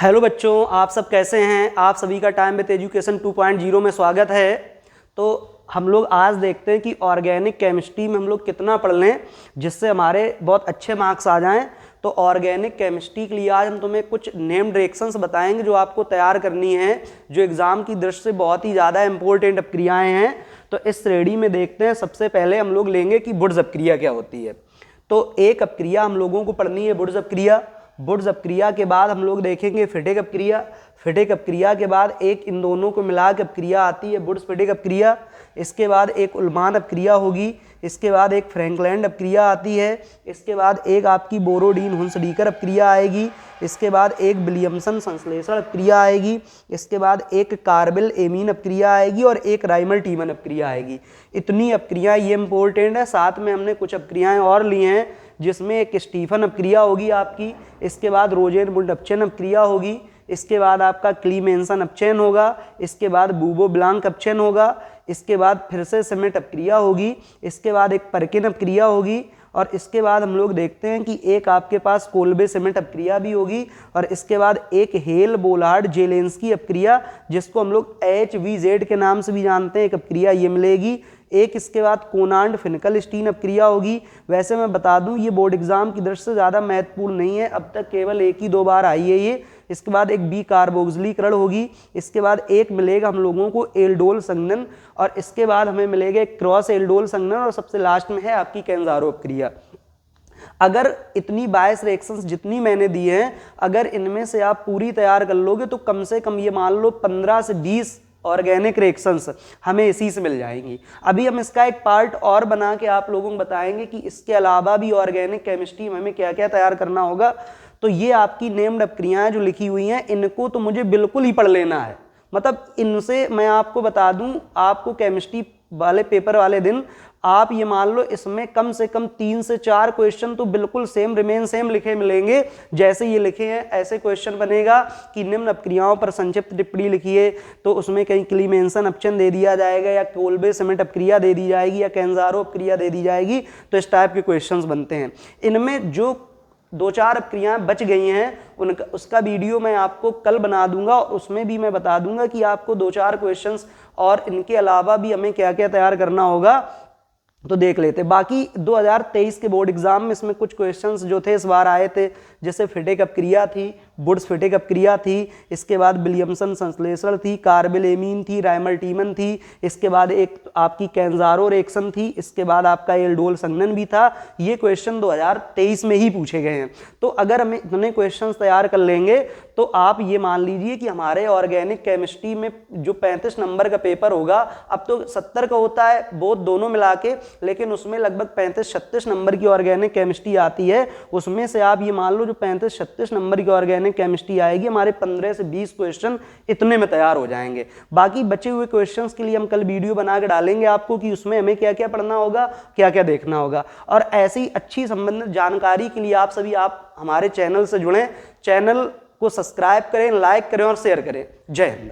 Hello बच्चों, आप सब कैसे हैं। आप सभी का टाइम विद एजुकेशन 2.0 में स्वागत है। तो हम लोग आज देखते हैं कि ऑर्गेनिक केमिस्ट्री में हम लोग कितना पढ़ लें जिससे हमारे बहुत अच्छे मार्क्स आ जाएं। तो ऑर्गेनिक केमिस्ट्री के लिए आज हम तुम्हें कुछ नेम्ड रिएक्शंस बताएंगे जो आपको तैयार करनी है, जो एग्जाम की दृष्टि से बहुत ही ज़्यादा इंपॉर्टेंट अपक्रियाएँ हैं। तो इस श्रेणी में देखते हैं, सबसे पहले हम लोग लेंगे कि वुड्स अपक्रिया क्या होती है। तो एक अपक्रिया हम लोगों को पढ़नी है वुड्स अपक्रिया। वुड्स अपक्रिया के बाद हम लोग देखेंगे फिटिक अपक्रिया। फिटिक अपक्रिया के बाद एक इन दोनों को मिला के अपक्रिया आती है वुड्स फिटिक अपक्रिया। इसके बाद एक उल्मान अपक्रिया होगी। इसके बाद एक फ्रैंकलैंड अपक्रिया आती है। इसके बाद एक आपकी बोरोडीन हुंसडीकर अपक्रिया आएगी। इसके बाद एक विलियमसन संश्लेषण अपक्रिया आएगी। इसके बाद एक कार्बिल एमीन अपक्रिया आएगी और एक राइमल टीमन अपक्रिया आएगी। इतनी अपक्रिया ये इंपॉर्टेंट है। साथ में हमने कुछ अपक्रियाएं और ली हैं जिसमें एक स्टीफन अपक्रिया होगी आपकी। इसके बाद रोजेनमुंड अपचयन अपक्रिया होगी। इसके बाद आपका क्लीमेंसन अपचयन होगा। इसके बाद बूबो ब्लांक अपचयन होगा। इसके बाद फिर से सिमेट अपक्रिया होगी। इसके बाद एक परकिन अपक्रिया होगी और इसके बाद हम लोग देखते हैं कि एक आपके पास कोल्बे सिमेट अपक्रिया भी होगी और इसके बाद एक हेल बोलार्ड जेलेंस्की अपक्रिया जिसको हम लोग HVZ के नाम से भी जानते हैं, एक अपक्रिया ये मिलेगी। एक इसके बाद कोनांड फिनकलस्टीन अपक्रिया होगी। वैसे मैं बता दूं ये बोर्ड एग्जाम की दृष्टि से ज़्यादा महत्वपूर्ण नहीं है, अब तक केवल एक ही दो बार आई है ये। इसके बाद एक बी कार्बोक्सिलीकरण होगी। इसके बाद एक मिलेगा हम लोगों को एल्डोल संघनन और इसके बाद हमें मिलेगा एक क्रॉस एल्डोल संघनन और सबसे लास्ट में है आपकी कैंजारो अपक्रिया। अगर इतनी 22 रिएक्शंस जितनी मैंने दी हैं, अगर इनमें से आप पूरी तैयार कर लोगे तो कम से कम ये मान लो 15 से 20 ऑर्गेनिक रिएक्शंस हमें इसी से मिल जाएंगी। अभी हम इसका एक पार्ट और बना के आप लोगों को बताएंगे कि इसके अलावा भी ऑर्गेनिक केमिस्ट्री में हमें क्या क्या तैयार करना होगा। तो ये आपकी नेम्ड अपक्रियाएं जो लिखी हुई हैं इनको तो मुझे बिल्कुल ही पढ़ लेना है। मतलब इनसे मैं आपको बता दूं, आपको केमिस्ट्री वाले पेपर वाले दिन आप ये मान लो इसमें कम से कम 3 से 4 क्वेश्चन तो बिल्कुल सेम रिमेन सेम लिखे मिलेंगे। जैसे ये लिखे हैं ऐसे क्वेश्चन बनेगा कि निम्न अपक्रियाओं पर संक्षिप्त टिप्पणी लिखिए, तो उसमें कहीं क्लीमेंसन अपचयन दे दिया जाएगा या कोल्बे सिमेट अपक्रिया दे दी जाएगी या कैंजारो अपक्रिया दे दी जाएगी। तो इस टाइप के क्वेश्चंस बनते हैं। इनमें जो 2-4 अपक्रियाएं बच गई हैं उसका वीडियो मैं आपको कल बना दूंगा और उसमें भी मैं बता दूंगा कि आपको 2-4 क्वेश्चंस और इनके अलावा भी हमें क्या क्या तैयार करना होगा। तो देख लेते। बाकी 2023 के बोर्ड एग्जाम में इसमें कुछ क्वेश्चंस जो थे इस बार आए थे, जैसे फिटिक अपक्रिया थी, वुड्स फिटिक अपक्रिया थी, इसके बाद विलियमसन संश्लेषण थी, कार्बिल एमीन थी, राइमल टीमन थी, इसके बाद एक आपकी कैंजारो रिएक्शन थी, इसके बाद आपका एल्डोल संघनन भी था। ये क्वेश्चन 2023 में ही पूछे गए हैं। तो अगर हम इतने क्वेश्चन तैयार कर लेंगे तो आप ये मान लीजिए कि हमारे ऑर्गेनिक केमिस्ट्री में जो 35 नंबर का पेपर होगा, अब तो 70 का होता है वो दोनों मिला के, लेकिन उसमें लगभग 35-36 नंबर की ऑर्गेनिक केमिस्ट्री आती है। उसमें से आप ये मान लो जो 35-36 नंबर की ऑर्गेनिक केमिस्ट्री आएगी, हमारे 15 से 20 क्वेश्चन इतने में तैयार हो जाएंगे। बाकी बचे हुए क्वेश्चंस के लिए हम कल वीडियो बना के डालेंगे आपको कि उसमें हमें क्या क्या पढ़ना होगा, क्या क्या देखना होगा। और ऐसी अच्छी संबंधित जानकारी के लिए आप सभी हमारे चैनल से जुड़ें। चैनल को सब्सक्राइब करें, लाइक करें और शेयर करें। जय हिंद।